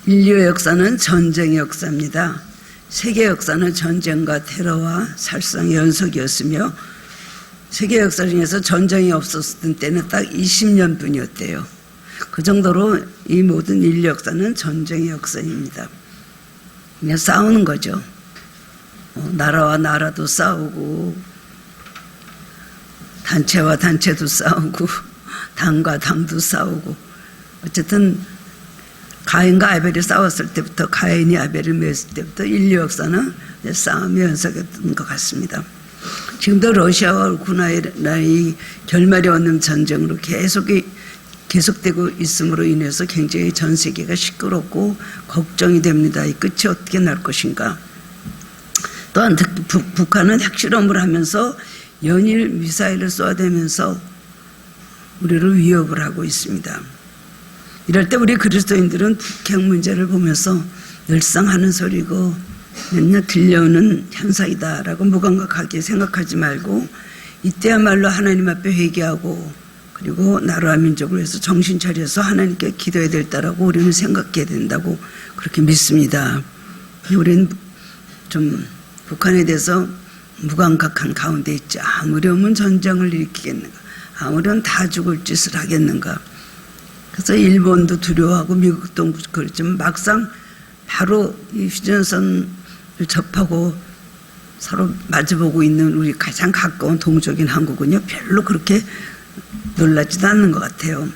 인류 역사는 전쟁의 역사입니다. 세계 역사는 전쟁과 테러와 살상의 연속이었으며 세계 역사 중에서 전쟁이 없었을 때는 딱 20년뿐이었대요. 그 정도로 이 모든 인류 역사는 전쟁의 역사입니다. 그냥 싸우는 거죠. 나라와 나라도 싸우고 단체와 단체도 싸우고 당과 당도 싸우고 어쨌든 가인과 아벨이 싸웠을 때부터 가인이 아벨을 맺을 때부터 인류 역사는 싸움이 연속했던 것 같습니다. 지금도 러시아와 우크라이나의 결말이 없는 전쟁으로 계속되고 있음으로 인해서 굉장히 전 세계가 시끄럽고 걱정이 됩니다. 이 끝이 어떻게 날 것인가. 또한 북한은 핵실험을 하면서 연일 미사일을 쏘아대면서 우리를 위협을 하고 있습니다. 이럴 때 우리 그리스도인들은 북핵 문제를 보면서 늘상 하는 소리고 맨날 들려오는 현상이다라고 무감각하게 생각하지 말고 이때야말로 하나님 앞에 회개하고 그리고 나라와 민족을 위해서 정신 차려서 하나님께 기도해야 될 때라고 우리는 생각해야 된다고 그렇게 믿습니다. 우리는 좀 북한에 대해서 무감각한 가운데 있죠. 아무렴은 전쟁을 일으키겠는가, 아무렴 다 죽을 짓을 하겠는가. 그래서 일본도 두려워하고 미국도 그렇지만 막상 바로 이 휴전선을 접하고 서로 마주보고 있는 우리 가장 가까운 동족인 한국은요 별로 그렇게 놀라지도 않는 것 같아요.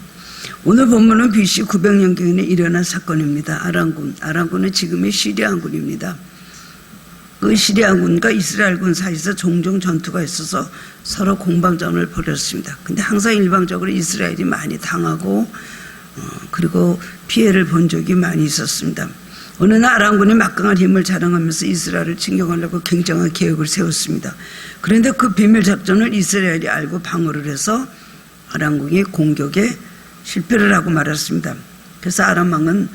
오늘 본문은 BC 900년경에 일어난 사건입니다. 아람군은 지금의 시리아군입니다. 그 시리아군과 이스라엘군 사이에서 종종 전투가 있어서 서로 공방전을 벌였습니다. 근데 항상 일방적으로 이스라엘이 많이 당하고 그리고 피해를 본 적이 많이 있었습니다. 어느 날 아람군이 막강한 힘을 자랑하면서 이스라엘을 진격하려고 굉장한 계획을 세웠습니다. 그런데 그 비밀 작전을 이스라엘이 알고 방어를 해서 아람군이 공격에 실패를 하고 말았습니다. 그래서 아람 왕은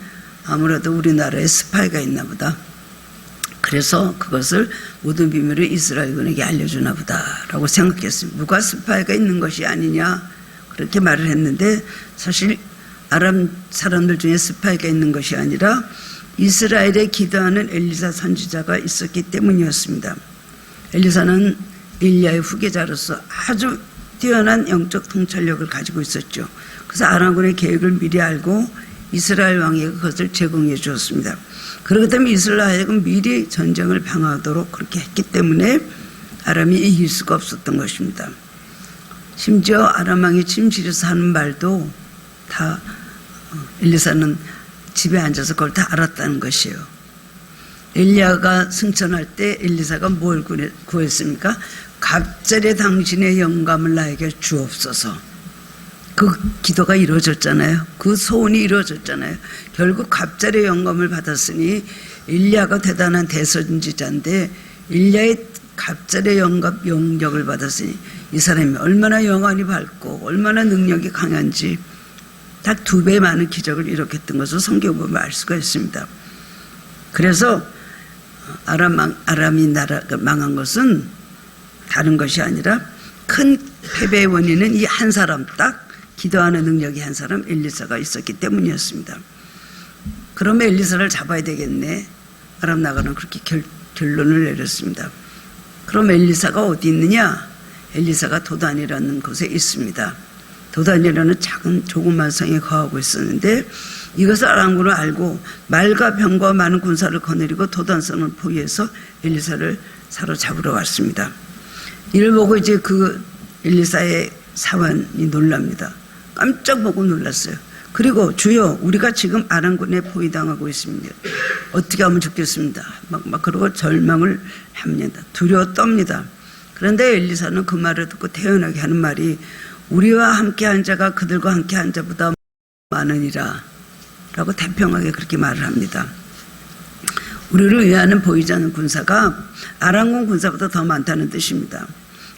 아무래도 우리나라에 스파이가 있나 보다. 그래서 그것을 모든 비밀을 이스라엘군에게 알려주나 보다라고 생각했습니다. 누가 스파이가 있는 것이 아니냐 그렇게 말을 했는데 사실 아람 사람들 중에 스파이가 있는 것이 아니라 이스라엘에 기도하는 엘리사 선지자가 있었기 때문이었습니다. 엘리사는 엘리야의 후계자로서 아주 뛰어난 영적 통찰력을 가지고 있었죠. 그래서 아람군의 계획을 미리 알고 이스라엘 왕에게 그것을 제공해 주었습니다. 그렇기 때문에 이스라엘은 미리 전쟁을 방어하도록 그렇게 했기 때문에 아람이 이길 수가 없었던 것입니다. 심지어 아람 왕이 침실에서 하는 말도 다 엘리사는 집에 앉아서 그걸 다 알았다는 것이에요. 엘리야가 승천할 때 엘리사가 뭘 구했습니까? 갑절에 당신의 영감을 나에게 주옵소서. 그 기도가 이루어졌잖아요. 그 소원이 이루어졌잖아요. 결국 갑절의 영감을 받았으니 엘리야가 대단한 대선지자인데 엘리야의 갑절의 영역을 받았으니 이 사람이 얼마나 영안이 밝고 얼마나 능력이 강한지 딱 2배 많은 기적을 일으켰던 것을 성경 보면 알 수가 있습니다. 그래서 아람이 나라가 망한 것은 다른 것이 아니라 큰 패배의 원인은 이 한 사람, 딱 기도하는 능력이 한 사람 엘리사가 있었기 때문이었습니다. 그러면 엘리사를 잡아야 되겠네. 아람 나라는 그렇게 결론을 내렸습니다. 그럼 엘리사가 어디 있느냐? 엘리사가 도단이라는 곳에 있습니다. 도단이라는 작은 조그만 성에 거하고 있었는데 이것을 아람군을 알고 말과 병과 많은 군사를 거느리고 도단성을 포위해서 엘리사를 사로잡으러 왔습니다. 이를 보고 이제 그 엘리사의 사환이 놀랍니다. 깜짝 보고 놀랐어요. 그리고 주여 우리가 지금 아람군에 포위당하고 있습니다. 어떻게 하면 좋겠습니다. 막 그러고 절망을 합니다. 두려워 떱니다. 그런데 엘리사는 그 말을 듣고 태연하게 하는 말이 우리와 함께한 자가 그들과 함께한 자보다 많으니라 라고 태평하게 그렇게 말을 합니다. 우리를 위하는 보이지 않는 군사가 아람군 군사보다 더 많다는 뜻입니다.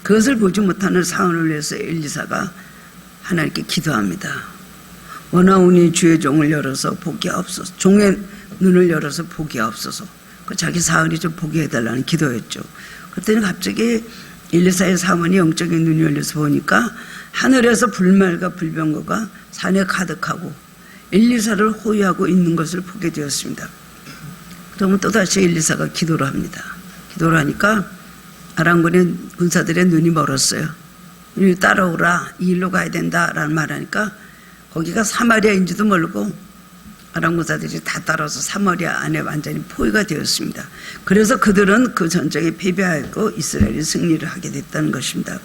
그것을 보지 못하는 사원을 위해서 엘리사가 하나님께 기도합니다. 원하오니 주의 종을 열어서 보게 하옵소서. 종의 눈을 열어서 보게 하옵소서. 그 자기 사원이 좀 보게 해달라는 기도였죠. 그랬더니 갑자기 엘리사의 사원이 영적인 눈이 열려서 보니까 하늘에서 불말과 불병거가 산에 가득하고 엘리사를 호위하고 있는 것을 보게 되었습니다. 그러면 또다시 엘리사가 기도를 합니다. 기도를 하니까 아람군의 군사들의 눈이 멀었어요. 이 따라오라, 이 일로 가야 된다라는 말하니까 거기가 사마리아인지도 모르고 아람 군사들이 다 따라서 사마리아 안에 완전히 포위가 되었습니다. 그래서 그들은 그 전쟁에 패배하고 이스라엘이 승리를 하게 됐다는 것입니다.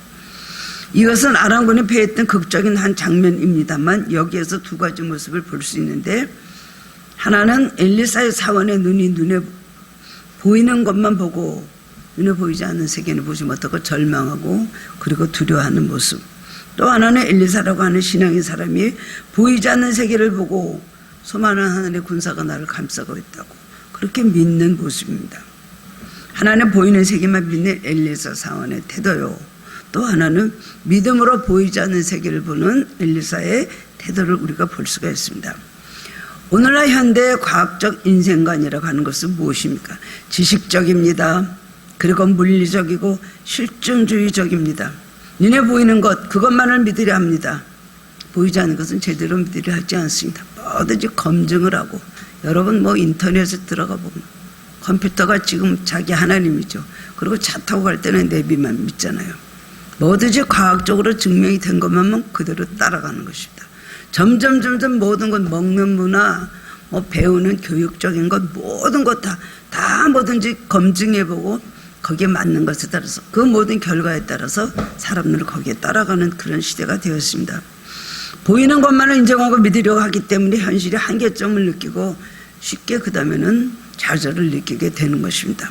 이것은 아람군이 패했던 극적인 한 장면입니다만 여기에서 두 가지 모습을 볼 수 있는데, 하나는 엘리사의 사원의 눈이 눈에 보이는 것만 보고 눈에 보이지 않는 세계는 보지 못하고 절망하고 그리고 두려워하는 모습, 또 하나는 엘리사라고 하는 신앙의 사람이 보이지 않는 세계를 보고 수많은 하나님의 군사가 나를 감싸고 있다고 그렇게 믿는 모습입니다. 하나는 보이는 세계만 믿는 엘리사 사원의 태도요, 또 하나는 믿음으로 보이지 않는 세계를 보는 엘리사의 태도를 우리가 볼 수가 있습니다. 오늘날 현대의 과학적 인생관이라고 하는 것은 무엇입니까? 지식적입니다. 그리고 물리적이고 실증주의적입니다. 눈에 보이는 것, 그것만을 믿으려 합니다. 보이지 않는 것은 제대로 믿으려 하지 않습니다. 뭐든지 검증을 하고, 여러분 인터넷에 들어가 보면 컴퓨터가 지금 자기 하나님이죠. 그리고 차 타고 갈 때는 내비만 믿잖아요. 뭐든지 과학적으로 증명이 된 것만 그대로 따라가는 것입니다. 점점 모든 것, 먹는 문화, 배우는 교육적인 것, 모든 것 다 뭐든지 검증해보고 거기에 맞는 것에 따라서, 그 모든 결과에 따라서 사람들을 거기에 따라가는 그런 시대가 되었습니다. 보이는 것만을 인정하고 믿으려고 하기 때문에 현실의 한계점을 느끼고 쉽게 그 다음에는 좌절을 느끼게 되는 것입니다.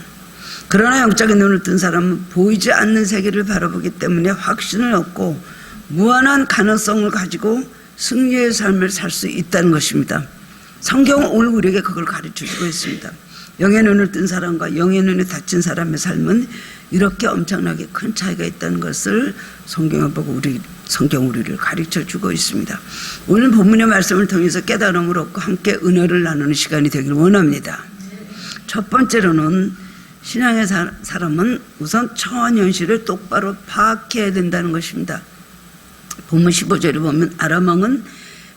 그러나 영적인 눈을 뜬 사람은 보이지 않는 세계를 바라보기 때문에 확신을 얻고 무한한 가능성을 가지고 승리의 삶을 살 수 있다는 것입니다. 성경은 오늘 우리에게 그걸 가르쳐주고 있습니다. 영의 눈을 뜬 사람과 영의 눈이 닫힌 사람의 삶은 이렇게 엄청나게 큰 차이가 있다는 것을 성경을 보고 성경 우리를 가르쳐주고 있습니다. 오늘 본문의 말씀을 통해서 깨달음을 얻고 함께 은혜를 나누는 시간이 되기를 원합니다. 첫 번째로는 신앙의 사람은 우선 처한 현실을 똑바로 파악해야 된다는 것입니다. 본문 15절에 보면 아람 왕은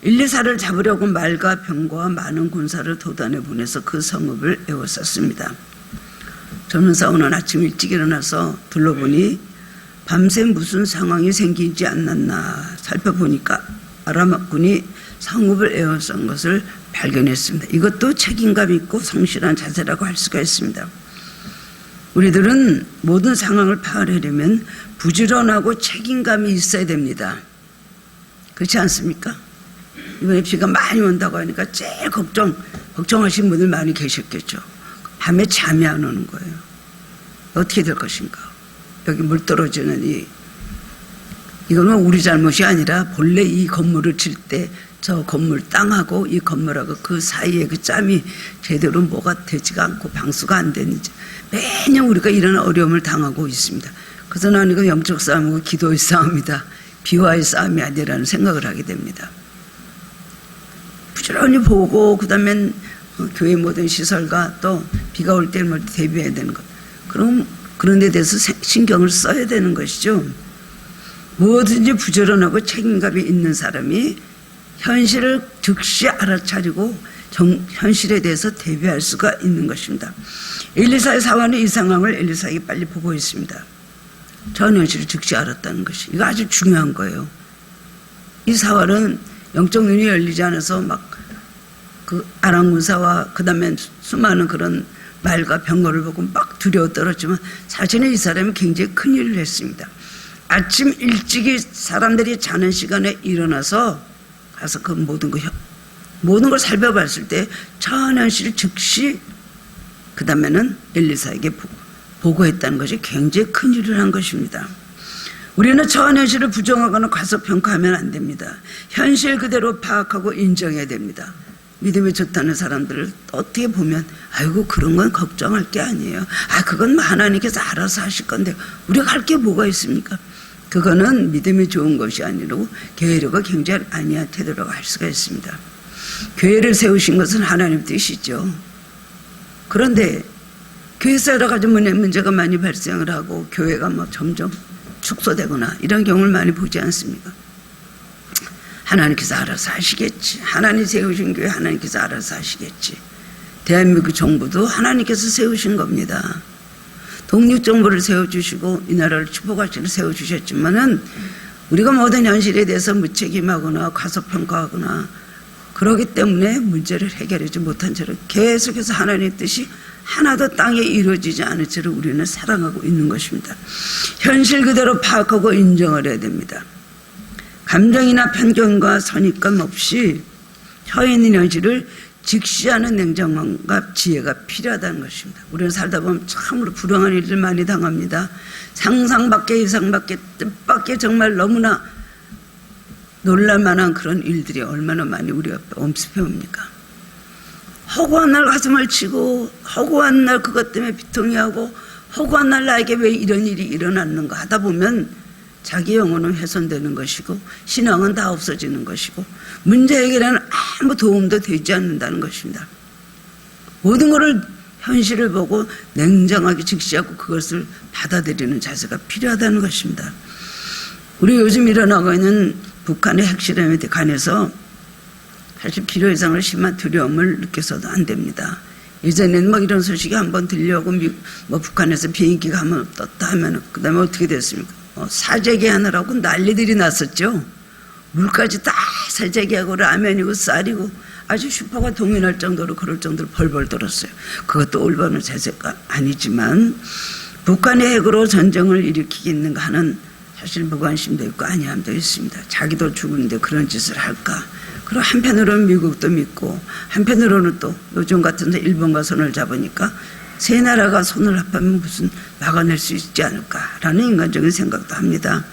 엘리사를 잡으려고 말과 병거와 많은 군사를 도단에 보내서 그 성읍을 에워쌌습니다. 저는 오늘 아침 일찍 일어나서 둘러보니 밤새 무슨 상황이 생기지 않았나 살펴보니까 아람군이 성읍을 에워싼 것을 발견했습니다. 이것도 책임감 있고 성실한 자세라고 할 수가 있습니다. 우리들은 모든 상황을 파악하려면 부지런하고 책임감이 있어야 됩니다. 그렇지 않습니까? 이번에 비가 많이 온다고 하니까 제일 걱정하신 분들 많이 계셨겠죠. 밤에 잠이 안 오는 거예요. 어떻게 될 것인가. 여기 물 떨어지는 이거는 우리 잘못이 아니라 본래 이 건물을 칠 때 저 건물 땅하고 이 건물하고 그 사이에 그 짬이 제대로 뭐가 되지가 않고 방수가 안 되는지 매년 우리가 이런 어려움을 당하고 있습니다. 그래서 나는 이거 영적 싸움이고 기도의 싸움이다. 비와의 싸움이 아니라는 생각을 하게 됩니다. 부지런히 보고 그다음엔 교회 모든 시설과 또 비가 올 때 대비해야 되는 것. 그런 데 대해서 신경을 써야 되는 것이죠. 뭐든지 부지런하고 책임감이 있는 사람이 현실을 즉시 알아차리고 현실에 대해서 대비할 수가 있는 것입니다. 엘리사의 사원은 이 상황을 엘리사에게 빨리 보고 있습니다. 전 현실을 즉시 알았다는 것이 이거 아주 중요한 거예요. 이 사원은 영적 눈이 열리지 않아서 그 아람 군사와 그 다음에 수많은 그런 말과 병거를 보고 막 두려워 떨었지만 사실은 이 사람이 굉장히 큰 일을 했습니다. 아침 일찍이 사람들이 자는 시간에 일어나서 가서 그 모든 걸 살펴봤을 때 천현실 즉시 그 다음에는 엘리사에게 보고했다는 것이 굉장히 큰 일을 한 것입니다. 우리는 천현실을 부정하거나 과소평가하면 안 됩니다. 현실 그대로 파악하고 인정해야 됩니다. 믿음이 좋다는 사람들을 어떻게 보면 아이고 그런 건 걱정할 게 아니에요. 그건 하나님께서 알아서 하실 건데 우리가 할 게 뭐가 있습니까? 그거는 믿음이 좋은 것이 아니고 게으르고 굉장히 아니한 태도라고 할 수가 있습니다. 교회를 세우신 것은 하나님 뜻이죠. 그런데 교회에서 여러 가지 문제가 많이 발생을 하고 교회가 점점 축소되거나 이런 경우를 많이 보지 않습니까? 하나님께서 알아서 하시겠지. 하나님 세우신 교회 하나님께서 알아서 하시겠지. 대한민국 정부도 하나님께서 세우신 겁니다. 독립정부를 세워주시고 이 나라를 축복하시고 세워주셨지만은 우리가 모든 현실에 대해서 무책임하거나 과소평가하거나 그러기 때문에 문제를 해결하지 못한 채로 계속해서 하나님의 뜻이 하나도 땅에 이루어지지 않은 채로 우리는 살아가고 있는 것입니다. 현실 그대로 파악하고 인정을 해야 됩니다. 감정이나 편견과 선입감 없이 혀 있는 현실을 직시하는 냉정함과 지혜가 필요하다는 것입니다. 우리는 살다 보면 참으로 불행한 일들 많이 당합니다. 상상 밖에 이상 밖에 뜻밖에 정말 너무나 놀랄만한 그런 일들이 얼마나 많이 우리 앞에 엄습해 옵니까? 허구한 날 가슴을 치고 허구한 날 그것 때문에 비통해하고 허구한 날 나에게 왜 이런 일이 일어났는가 하다 보면 자기 영혼은 훼손되는 것이고 신앙은 다 없어지는 것이고 문제 해결에는 아무 도움도 되지 않는다는 것입니다. 모든 것을 현실을 보고 냉정하게 직시하고 그것을 받아들이는 자세가 필요하다는 것입니다. 우리 요즘 일어나고 있는 북한의 핵실험에 관해서 사실 필요 이상으로 심한 두려움을 느껴서도 안 됩니다. 예전에는 뭐 이런 소식이 한번 들려오고 북한에서 비행기가 한번 떴다 하면 그 다음에 어떻게 됐습니까? 사재기 하느라고 난리들이 났었죠. 물까지 다 사재기하고 라면이고 쌀이고 아주 슈퍼가 동요날 정도로 그럴 정도로 벌벌 떨었어요. 그것도 올바른 자세가 아니지만 북한의 핵으로 전쟁을 일으키겠는가 하는 사실 무관심도 있고 아니함도 있습니다. 자기도 죽은데 그런 짓을 할까? 그리고 한편으로는 미국도 믿고 한편으로는 또 요즘 같은 데 일본과 손을 잡으니까 세 나라가 손을 합하면 무슨 막아낼 수 있지 않을까라는 인간적인 생각도 합니다.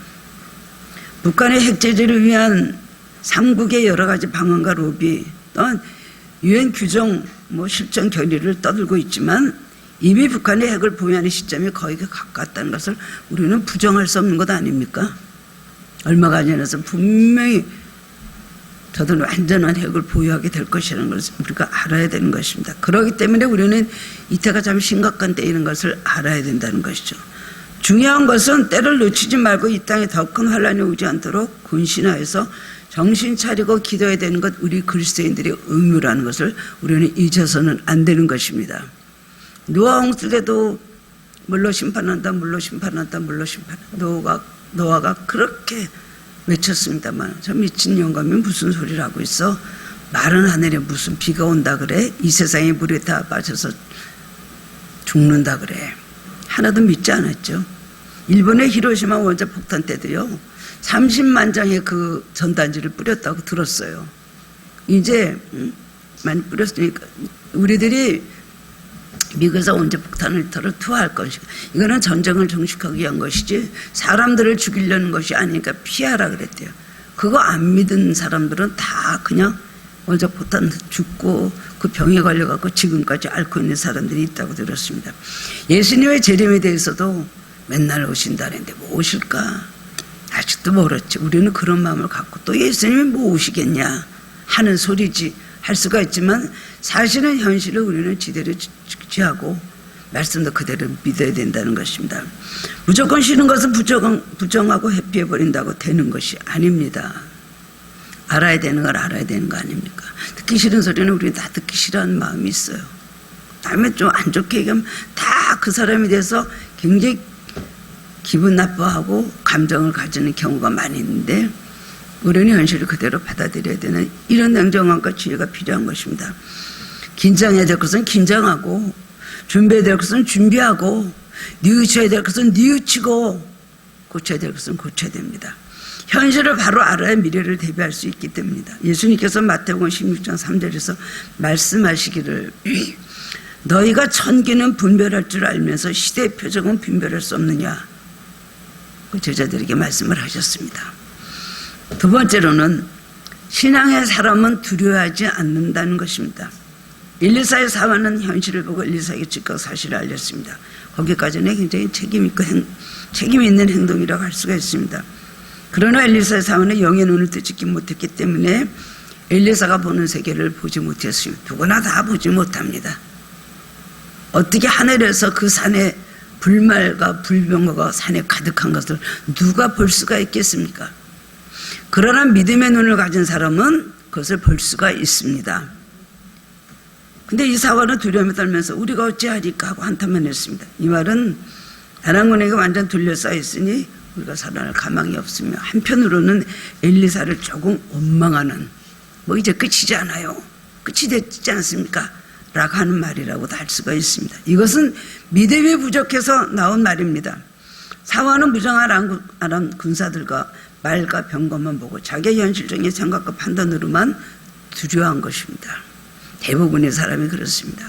북한의 핵제재를 위한 삼국의 여러 가지 방안과 로비 또한 유엔 규정 실천 결의를 떠들고 있지만 이미 북한의 핵을 보유하는 시점이 거의 가깝다는 것을 우리는 부정할 수 없는 것 아닙니까? 얼마가 전에서 분명히 저들은 완전한 핵을 보유하게 될 것이라는 것을 우리가 알아야 되는 것입니다. 그렇기 때문에 우리는 이때가 참 심각한 때이는 것을 알아야 된다는 것이죠. 중요한 것은 때를 놓치지 말고 이 땅에 더 큰 환란이 오지 않도록 근신하여서 정신 차리고 기도해야 되는 것 우리 그리스도인들의 의무라는 것을 우리는 잊어서는 안 되는 것입니다. 노아 홍수 때도 물로 심판한다 물로 심판한다 물로 심판한다 노아가 그렇게 외쳤습니다만 저 미친 영감이 무슨 소리를 하고 있어? 마른 하늘에 무슨 비가 온다 그래? 이 세상에 물이 다 빠져서 죽는다 그래. 하나도 믿지 않았죠. 일본의 히로시마 원자 폭탄 때도요 30만 장의 그 전단지를 뿌렸다고 들었어요. 이제 많이 뿌렸으니까 우리들이 미국에서 원자 폭탄을 털어 투하할 것이고 이거는 전쟁을 종식하기 위한 것이지 사람들을 죽이려는 것이 아니니까 피하라 그랬대요. 그거 안 믿은 사람들은 다 그냥 원자 폭탄 죽고 그 병에 걸려갖고 지금까지 앓고 있는 사람들이 있다고 들었습니다. 예수님의 재림에 대해서도 맨날 오신다는데 뭐 오실까? 아직도 멀었지. 우리는 그런 마음을 갖고 또 예수님이 뭐 오시겠냐 하는 소리지 할 수가 있지만 사실은 현실을 우리는 지대로 지하고 말씀도 그대로 믿어야 된다는 것입니다. 무조건 싫은 것은 부정하고 회피해버린다고 되는 것이 아닙니다. 알아야 되는 걸 알아야 되는 거 아닙니까? 듣기 싫은 소리는 우리는 다 듣기 싫어하는 마음이 있어요. 다음에 좀 안 좋게 얘기하면 다 그 사람에 대해서 굉장히 기분 나빠하고 감정을 가지는 경우가 많이 있는데 우리는 현실을 그대로 받아들여야 되는 이런 냉정함과 지혜가 필요한 것입니다. 긴장해야 될 것은 긴장하고 준비해야 될 것은 준비하고 뉘우쳐야 될 것은 뉘우치고 고쳐야 될 것은 고쳐야 됩니다. 현실을 바로 알아야 미래를 대비할 수 있기 때문입니다. 예수님께서 마태복음 16장 3절에서 말씀하시기를 너희가 천기는 분별할 줄 알면서 시대의 표적은 분별할 수 없느냐 그 제자들에게 말씀을 하셨습니다. 두 번째로는 신앙의 사람은 두려워하지 않는다는 것입니다. 엘리사의 사화는 현실을 보고 엘리사에게 즉각 사실을 알렸습니다. 거기까지는 굉장히 책임 있는 행동이라고 할 수가 있습니다. 그러나 엘리사의 사화는 영의 눈을 뜨지 못했기 때문에 엘리사가 보는 세계를 보지 못했습니다. 누구나 다 보지 못합니다. 어떻게 하늘에서 그 산에 불말과 불병거가 산에 가득한 것을 누가 볼 수가 있겠습니까? 그러나 믿음의 눈을 가진 사람은 그것을 볼 수가 있습니다. 근데 이 사화는 두려움에 떨면서 우리가 어찌하리까 하고 한탄만 했습니다. 이 말은 다락문에게 완전 둘러싸여 있으니 우리가 살아날 가망이 없으며, 한편으로는 엘리사를 조금 원망하는, 뭐 이제 끝이지 않아요, 끝이 됐지 않습니까? 라고 하는 말이라고도 할 수가 있습니다. 이것은 믿음이 부족해서 나온 말입니다. 사화는 무장한 아람 군사들과 말과 병거만 보고 자기의 현실적인 생각과 판단으로만 두려워한 것입니다. 대부분의 사람이 그렇습니다.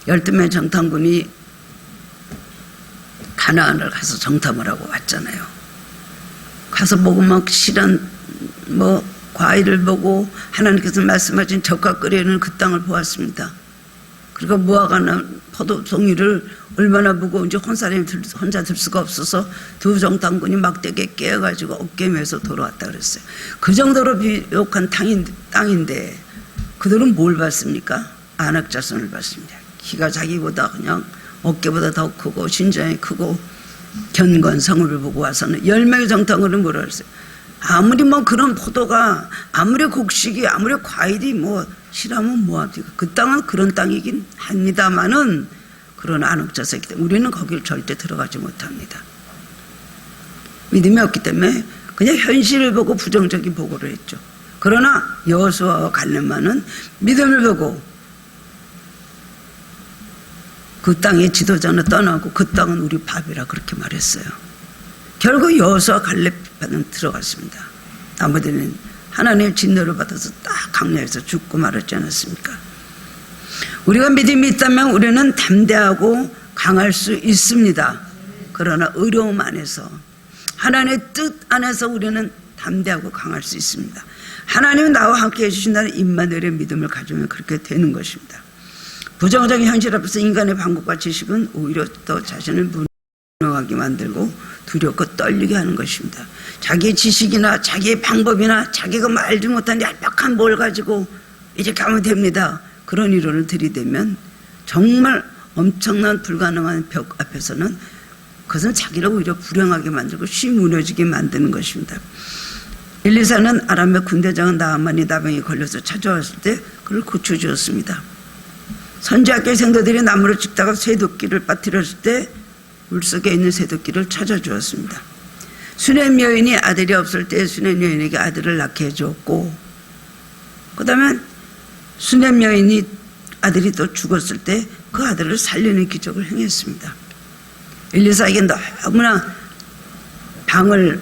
12명 정탐군이 가나안을 가서 정탐을 하고 왔잖아요. 가서 보고 막 실한 과일을 보고 하나님께서 말씀하신 젖과 끓이는 그 땅을 보았습니다. 그리고 무화과나 포도송이를 얼마나 무거운지 혼자 들 수가 없어서 두 정탐군이 막대기에 깨어가지고 어깨에 메서 돌아왔다 그랬어요. 그 정도로 비옥한 땅인데 그들은 뭘 봤습니까? 안악자손을 봤습니다. 키가 자기보다 그냥 어깨보다 더 크고 신장이 크고 견고한 성읍을 보고 와서는 10명의 정탐군은 뭐라 그랬어요? 아무리 그런 포도가, 아무리 곡식이, 아무리 과일이 실하면 뭐합니까? 그 땅은 그런 땅이긴 합니다만은 그런 안옥자서이기 때문에 우리는 거기를 절대 들어가지 못합니다. 믿음이 없기 때문에 그냥 현실을 보고 부정적인 보고를 했죠. 그러나 여호수아와 갈렙만은 믿음을 보고 그 땅의 지도자는 떠나고 그 땅은 우리 밥이라 그렇게 말했어요. 결국 여호수아 갈렙은 들어갔습니다. 나머지는 하나님의 진노를 받아서 딱 강야에서 죽고 말았지 않았습니까? 우리가 믿음이 있다면 우리는 담대하고 강할 수 있습니다. 그러나 어려움 안에서, 하나님의 뜻 안에서 우리는 담대하고 강할 수 있습니다. 하나님은 나와 함께 해주신다는 임마누엘의 믿음을 가지면 그렇게 되는 것입니다. 부정적인 현실 앞에서 인간의 방법과 지식은 오히려 더 자신을 무능하게 만들고 두렵고 떨리게 하는 것입니다. 자기의 지식이나 자기의 방법이나 자기가 말지 못한 얄팍한 뭘 가지고 이렇게 하면 됩니다, 그런 이론을 들이대면 정말 엄청난 불가능한 벽 앞에서는 그것은 자기를 오히려 불행하게 만들고 쉬 무너지게 만드는 것입니다. 엘리사는 아람의 군대장은 나아만이 나병에 걸려서 찾아왔을 때 그를 고쳐주었습니다. 선지학교의 생도들이 나무를 찍다가 쇠도끼를 빠뜨렸을 때 물속에 있는 쇠도끼를 찾아주었습니다. 수넴 여인이 아들이 없을 때 수넴 여인에게 아들을 낳게 해주었고, 그 다음에 수넴 여인이 아들이 또 죽었을 때 그 아들을 살리는 기적을 행했습니다. 엘리사에게 너무나 방을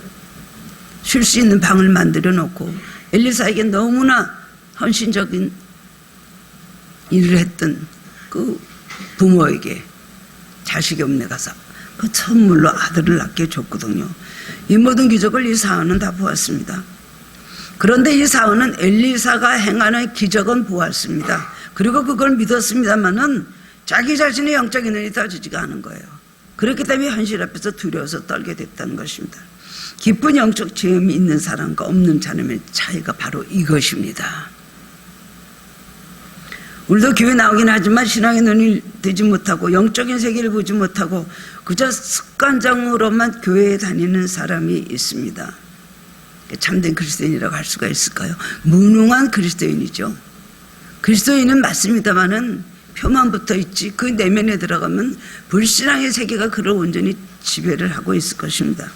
쉴 수 있는 방을 만들어 놓고 엘리사에게 너무나 헌신적인 일을 했던 그 부모에게 자식이 없네 가서 그 선물로 아들을 낳게 줬거든요. 이 모든 기적을 이 사원은 다 보았습니다. 그런데 이 사원은 엘리사가 행하는 기적은 보았습니다. 그리고 그걸 믿었습니다마는 자기 자신의 영적인 눈이 떠지지가 않은 거예요. 그렇기 때문에 현실 앞에서 두려워서 떨게 됐다는 것입니다. 깊은 영적 체험이 있는 사람과 없는 사람의 차이가 바로 이것입니다. 우리도 교회 나오긴 하지만 신앙의 눈이 뜨지 못하고 영적인 세계를 보지 못하고 그저 습관적으로만 교회에 다니는 사람이 있습니다. 참된 그리스도인이라고 할 수가 있을까요? 무능한 그리스도인이죠. 그리스도인은 맞습니다마는 표만 붙어 있지 그 내면에 들어가면 불신앙의 세계가 그를 온전히 지배를 하고 있을 것입니다.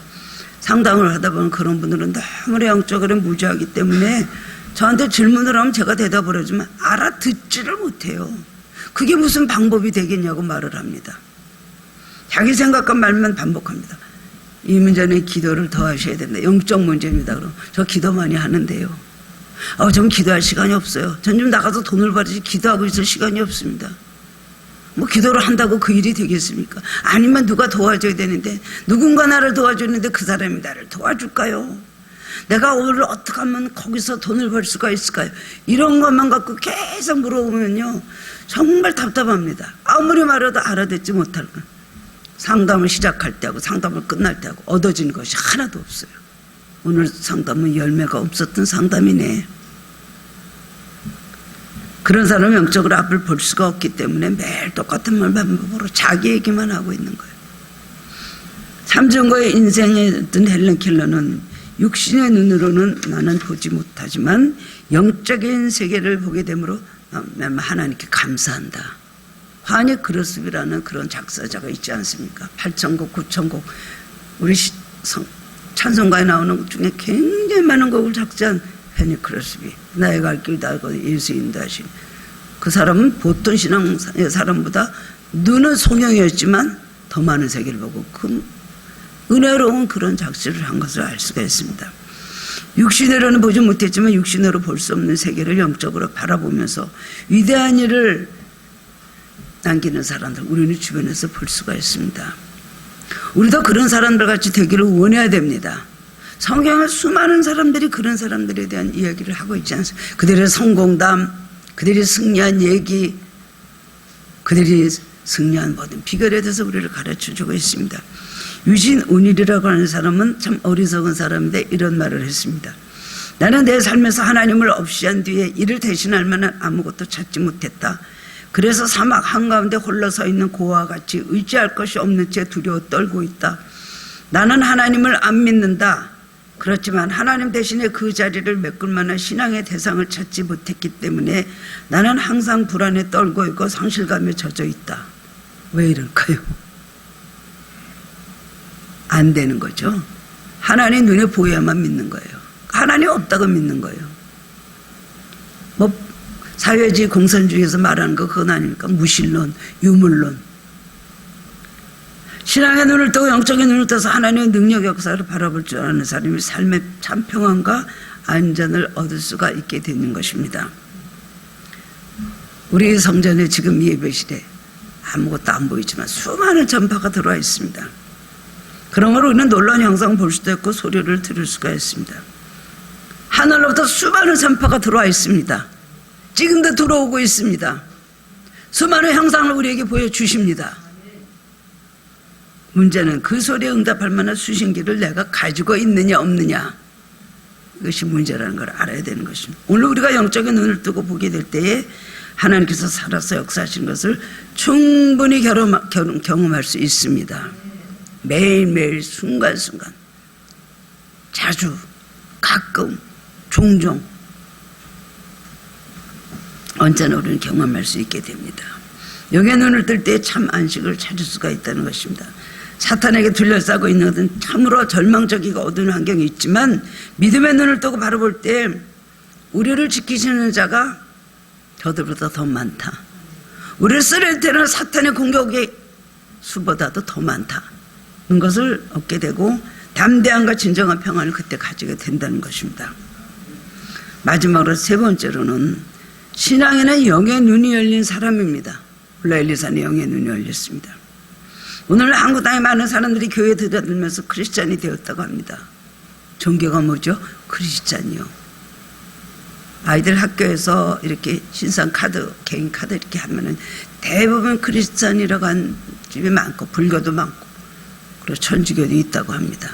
상담을 하다 보면 그런 분들은 너무나 영적으로 무지하기 때문에 저한테 질문을 하면 제가 대답을 해주면 알아듣지를 못해요. 그게 무슨 방법이 되겠냐고 말을 합니다. 자기 생각과 말만 반복합니다. 이 문제는 기도를 더 하셔야 된다. 영적 문제입니다. 그럼 저 기도 많이 하는데요. 전 기도할 시간이 없어요. 전 좀 나가서 돈을 벌지 기도하고 있을 시간이 없습니다. 기도를 한다고 그 일이 되겠습니까? 아니면 누가 도와줘야 되는데 누군가 나를 도와주는데 그 사람이 나를 도와줄까요? 내가 오늘 어떻게 하면 거기서 돈을 벌 수가 있을까요? 이런 것만 갖고 계속 물어보면요 정말 답답합니다. 아무리 말해도 알아듣지 못할 거예요. 상담을 시작할 때하고 상담을 끝날 때하고 얻어지는 것이 하나도 없어요. 오늘 상담은 열매가 없었던 상담이네. 그런 사람은 영적으로 앞을 볼 수가 없기 때문에 매일 똑같은 말 반복으로 자기 얘기만 하고 있는 거예요. 삼중고의 인생에 든 헬렌 켈러는 육신의 눈으로는 나는 보지 못하지만 영적인 세계를 보게 되므로 하나님께 감사한다. 환희 그르스비라는 그런 작사자가 있지 않습니까? 8천곡, 9천곡 우리 찬송가에 나오는 것 중에 굉장히 많은 곡을 작사한 환희 그르스비. 나의 갈 길 다 예수 인도하신 그 사람은 보통 신앙의 사람보다 눈은 소경이었지만 더 많은 세계를 보고 그 은혜로운 그런 작시를 한 것을 알 수가 있습니다. 육신으로는 보지 못했지만 육신으로 볼 수 없는 세계를 영적으로 바라보면서 위대한 일을 남기는 사람들 우리는 주변에서 볼 수가 있습니다. 우리도 그런 사람들 같이 되기를 원해야 됩니다. 성경에 수많은 사람들이 그런 사람들에 대한 이야기를 하고 있지 않습니까? 그들의 성공담, 그들이 승리한 얘기, 그들이 승리한 모든 비결에 대해서 우리를 가르쳐주고 있습니다. 유진운일이라고 하는 사람은 참 어리석은 사람인데 이런 말을 했습니다. 나는 내 삶에서 하나님을 없이 한 뒤에 이를 대신할 만한 아무것도 찾지 못했다. 그래서 사막 한가운데 홀로 서 있는 고아와 같이 의지할 것이 없는 채 두려워 떨고 있다. 나는 하나님을 안 믿는다. 그렇지만 하나님 대신에 그 자리를 메꿀 만한 신앙의 대상을 찾지 못했기 때문에 나는 항상 불안에 떨고 있고 상실감에 젖어 있다. 왜 이럴까요? 안 되는 거죠. 하나님 눈에 보여야만 믿는 거예요. 하나님 없다고 믿는 거예요. 뭐 사회주의 공산주의에서 말하는 거 그건 아닙니까? 무신론, 유물론. 신앙의 눈을 뜨고 영적인 눈을 떠서 하나님의 능력 역사를 바라볼 줄 아는 사람이 삶의 참 평안과 안전을 얻을 수가 있게 되는 것입니다. 우리 성전에 지금 예배실에 아무것도 안 보이지만 수많은 전파가 들어와 있습니다. 그러므로 우리는 놀라운 형상을 볼 수도 있고 소리를 들을 수가 있습니다. 하늘로부터 수많은 전파가 들어와 있습니다. 지금도 들어오고 있습니다. 수많은 형상을 우리에게 보여주십니다. 문제는 그 소리에 응답할 만한 수신기를 내가 가지고 있느냐 없느냐, 이것이 문제라는 걸 알아야 되는 것입니다. 오늘 우리가 영적인 눈을 뜨고 보게 될 때에 하나님께서 살아서 역사하신 것을 충분히 경험할 수 있습니다. 매일매일 순간순간, 자주, 가끔, 종종 언제나 우리는 경험할 수 있게 됩니다. 영의 눈을 뜰 때 참 안식을 찾을 수가 있다는 것입니다. 사탄에게 둘러싸고 있는 것은 참으로 절망적이고 어두운 환경이 있지만 믿음의 눈을 뜨고 바라볼 때 우리를 지키시는 자가 저들보다 더 많다. 우리를 쓰러질 때는 사탄의 공격의 수보다도 더 많다는 것을 얻게 되고 담대함과 진정한 평안을 그때 가지게 된다는 것입니다. 마지막으로 세 번째로는 신앙에는 영의 눈이 열린 사람입니다. 물론 엘리사는 영의 눈이 열렸습니다. 오늘 한국 땅에 많은 사람들이 교회에 들어들면서 크리스찬이 되었다고 합니다. 종교가 뭐죠? 크리스찬이요. 아이들 학교에서 이렇게 신상 카드, 개인 카드 이렇게 하면은 대부분 크리스찬이라고 한 집이 많고 불교도 많고 그리고 천주교도 있다고 합니다.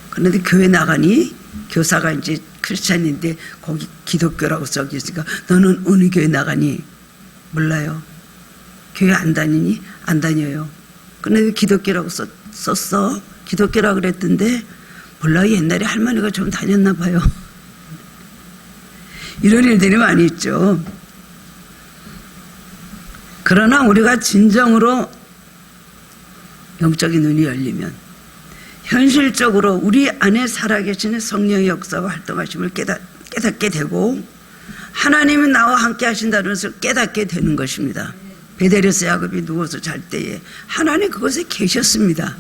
그런데 교회 나가니 교사가 이제 크리스찬인데 거기 기독교라고 써져 있으니까 너는 어느 교회 나가니? 몰라요. 교회 안 다니니? 안 다녀요. 근데 왜 기독교라고 썼어? 기독교라고 그랬던데 몰라요. 옛날에 할머니가 좀 다녔나 봐요. 이런 일들이 많이 있죠. 그러나 우리가 진정으로 영적인 눈이 열리면 현실적으로 우리 안에 살아계시는 성령의 역사와 활동하심을 깨닫게 되고 하나님이 나와 함께 하신다는 것을 깨닫게 되는 것입니다. 베델에서 야곱이 누워서 잘 때에 하나님 그곳에 계셨습니다.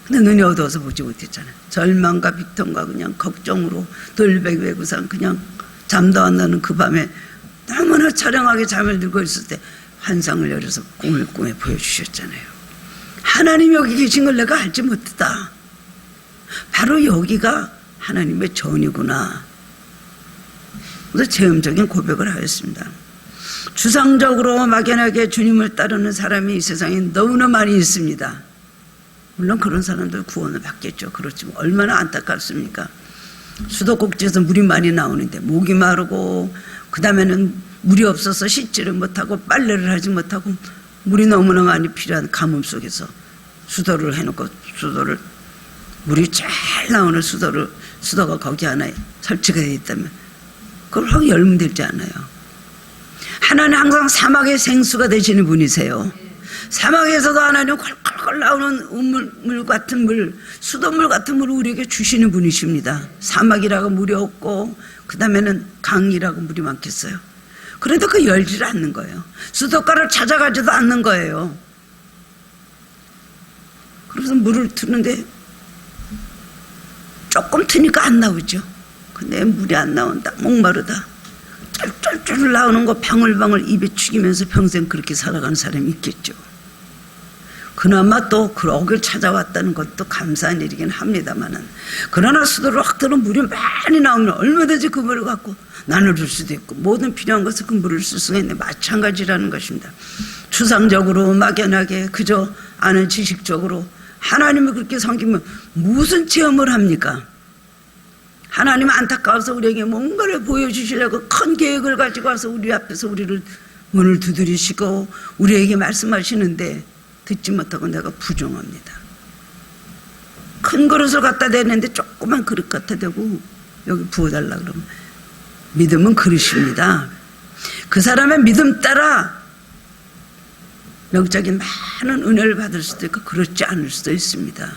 근데 눈이 어두워서 보지 못했잖아요. 절망과 비통과 그냥 걱정으로 돌베개구상 그냥 잠도 안 나는 그 밤에 너무나 처량하게 잠을 들고 있을 때 환상을 열어서 꿈을 꿈에 보여주셨잖아요. 하나님 여기 계신 걸 내가 알지 못했다. 바로 여기가 하나님의 전이구나. 그래서 체험적인 고백을 하였습니다. 추상적으로 막연하게 주님을 따르는 사람이 이 세상에 너무나 많이 있습니다. 물론 그런 사람들 구원을 받겠죠. 그렇지만 얼마나 안타깝습니까? 수도꼭지에서 물이 많이 나오는데 목이 마르고 그 다음에는 물이 없어서 씻지를 못하고 빨래를 하지 못하고 물이 너무나 많이 필요한 가뭄 속에서 수도를 해놓고 수도를 물이 잘 나오는 수도를 수도가 거기 하나 설치가 되어 있다면 그걸 확 열면 되지 않아요. 하나님 항상 사막의 생수가 되시는 분이세요. 사막에서도 하나님 콜콜콜 나오는 물 같은 물, 수돗물 같은 물을 우리에게 주시는 분이십니다. 사막이라고 물이 없고 그 다음에는 강이라고 물이 많겠어요. 그런데 그 열지를 않는 거예요. 수도가를 찾아가지도 않는 거예요. 그래서 물을 트는데 조금 트니까 안 나오죠. 근데 물이 안 나온다. 목마르다. 쫄쫄쫄 나오는 거 방울방울 입에 죽이면서 평생 그렇게 살아가는 사람이 있겠죠. 그나마 또 그러길 찾아왔다는 것도 감사한 일이긴 합니다만은, 그러나 수도를 확 들어 물이 많이 나오면 얼마든지 그 물을 갖고 나눠줄 수도 있고 모든 필요한 것을 그 물을 쓸 수가 있는데 마찬가지라는 것입니다. 추상적으로 막연하게 그저 아는 지식적으로 하나님을 그렇게 섬기면 무슨 체험을 합니까? 하나님 안타까워서 우리에게 뭔가를 보여주시려고 큰 계획을 가지고 와서 우리 앞에서 우리를 문을 두드리시고 우리에게 말씀하시는데 듣지 못하고 내가 부정합니다. 큰 그릇을 갖다 대는데 조그만 그릇 갖다 대고 여기 부어달라 그러면, 믿음은 그릇입니다. 그 사람의 믿음 따라 영적인 많은 은혜를 받을 수도 있고 그렇지 않을 수도 있습니다.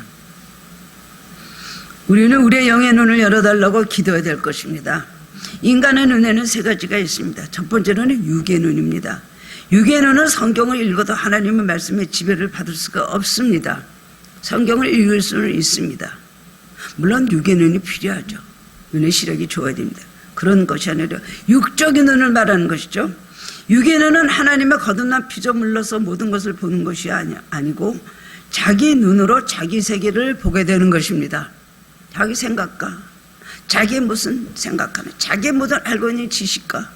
우리는 우리의 영의 눈을 열어달라고 기도해야 될 것입니다. 인간의 눈에는 세 가지가 있습니다. 첫 번째로는 육의 눈입니다. 육의 눈은 성경을 읽어도 하나님의 말씀에 지배를 받을 수가 없습니다. 성경을 읽을 수는 있습니다. 물론 육의 눈이 필요하죠. 눈의 시력이 좋아야 됩니다. 그런 것이 아니라 육적인 눈을 말하는 것이죠. 육의 눈은 하나님의 거듭난 피조물로서 모든 것을 보는 것이 아니고 자기 눈으로 자기 세계를 보게 되는 것입니다. 자기 생각과 자기 무슨 생각하는, 자기 모든 알고 있는 지식과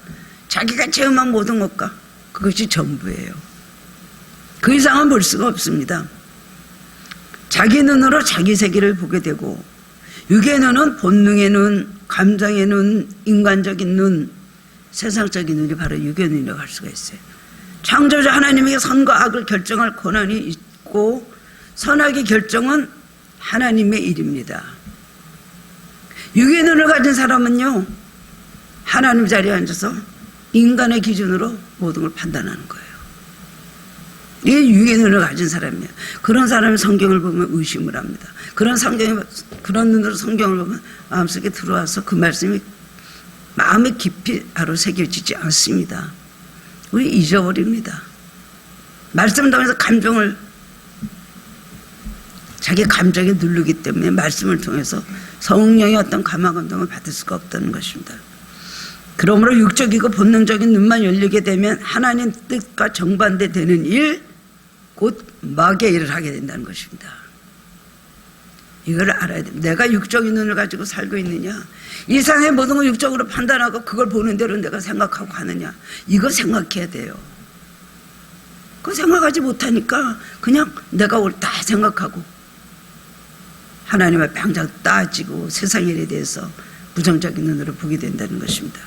자기가 체험한 모든 것과 그것이 전부예요. 그 이상은 볼 수가 없습니다. 자기 눈으로 자기 세계를 보게 되고, 육의 눈은 본능의 눈, 감정의 눈, 인간적인 눈, 세상적인 눈이 바로 육의 눈이라고 할 수가 있어요. 창조주 하나님에게 선과 악을 결정할 권한이 있고 선악의 결정은 하나님의 일입니다. 육의 눈을 가진 사람은요, 하나님 자리에 앉아서 인간의 기준으로 모든 걸 판단하는 거예요. 이게 육의 눈을 가진 사람이에요. 그런 사람이 성경을 보면 의심을 합니다. 그런 눈으로 성경을 보면 마음속에 들어와서 그 말씀이 마음에 깊이 바로 새겨지지 않습니다. 우리 잊어버립니다. 말씀을 통해서 자기 감정에 누르기 때문에 말씀을 통해서 성령의 어떤 감화 감동을 받을 수가 없다는 것입니다. 그러므로 육적이고 본능적인 눈만 열리게 되면 하나님 뜻과 정반대되는 일, 곧 마귀의 일을 하게 된다는 것입니다. 이걸 알아야 됩니다. 내가 육적인 눈을 가지고 살고 있느냐, 이 세상의 모든 걸 육적으로 판단하고 그걸 보는 대로 내가 생각하고 하느냐, 이거 생각해야 돼요. 그거 생각하지 못하니까 그냥 내가 옳다 생각하고 하나님 앞에 항상 따지고 세상 일에 대해서 부정적인 눈으로 보게 된다는 것입니다.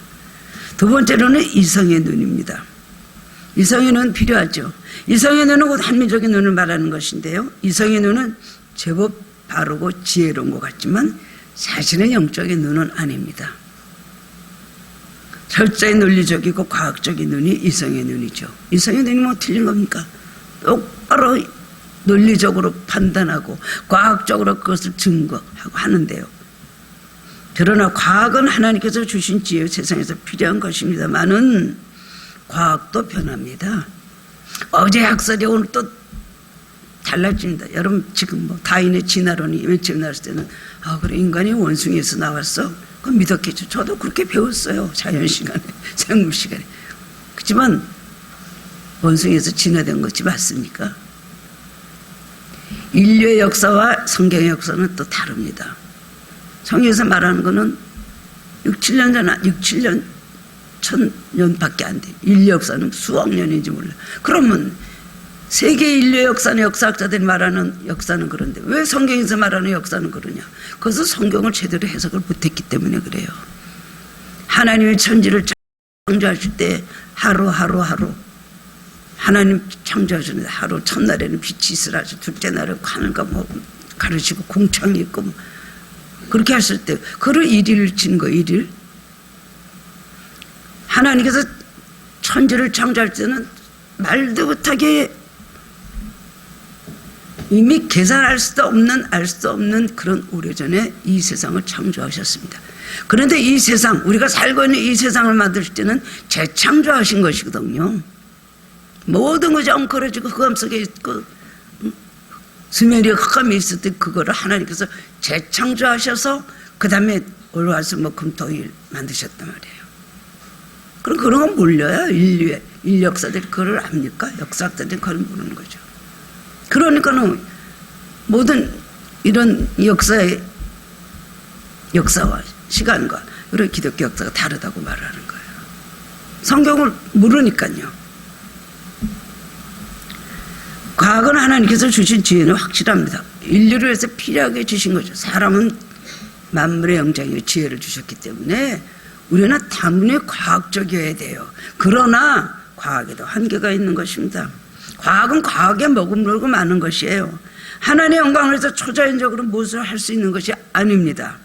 두 번째로는 이성의 눈입니다. 이성의 눈은 필요하죠. 이성의 눈은 곧 합리적인 눈을 말하는 것인데요, 이성의 눈은 제법 바르고 지혜로운 것 같지만 사실은 영적인 눈은 아닙니다. 철저히 논리적이고 과학적인 눈이 이성의 눈이죠. 이성의 눈이 뭐 틀린 겁니까? 똑바로 논리적으로 판단하고 과학적으로 그것을 증거하고 하는데요. 그러나 과학은 하나님께서 주신 지혜, 세상에서 필요한 것입니다만은 과학도 변합니다. 어제 학설이 오늘 또 달라집니다. 여러분 지금 뭐 다윈의 진화론이 맨 처음 나왔을 때는 그래 인간이 원숭이에서 나왔어? 그건 믿었겠죠. 저도 그렇게 배웠어요. 자연 시간에, 생물 시간에. 그렇지만 원숭이에서 진화된 것이 맞습니까? 인류의 역사와 성경의 역사는 또 다릅니다. 성경에서 말하는 거는 6,7년, 1,000년밖에 안 돼요. 인류 역사는 수억 년인지 몰라요. 그러면 세계 인류의 역사는 역사학자들이 말하는 역사는 그런데 왜 성경에서 말하는 역사는 그러냐? 그것은 성경을 제대로 해석을 못했기 때문에 그래요. 하나님의 천지를 창조하실 때 하루 하나님 창조하시는데 하루 첫날에는 빛이 있으라 하시고 둘째 날에 하늘과 뭐 가르치고 공창이 있고 그렇게 했을 때 그를 일일 친 거, 일일. 하나님께서 천지를 창조할 때는 말도 못하게 이미 계산할 수도 없는, 알 수도 없는 그런 오래전에 이 세상을 창조하셨습니다. 그런데 이 세상, 우리가 살고 있는 이 세상을 만드실 때는 재창조하신 것이거든요. 모든 것이 엉클어지고 흑암 속에 있고 수면이 흑암이 있을 때 그거를 하나님께서 재창조하셔서 그 다음에 월화수목금토일 만드셨단 말이에요. 그럼 그런 건 몰려요. 인류 역사들이 그걸 압니까? 역사학자들이 그걸 모르는 거죠. 그러니까는 모든 이런 역사와 시간과 우리 기독교 역사가 다르다고 말하는 거예요. 성경을 모르니까요. 과학은 하나님께서 주신 지혜는 확실합니다. 인류를 위해서 필요하게 주신 거죠. 사람은 만물의 영장이요 지혜를 주셨기 때문에 우리는 당연히 과학적이어야 돼요. 그러나 과학에도 한계가 있는 것입니다. 과학은 과학에 머금르고 마는 것이에요. 하나님의 영광을 위해서 초자연적으로 무엇을 할 수 있는 것이 아닙니다.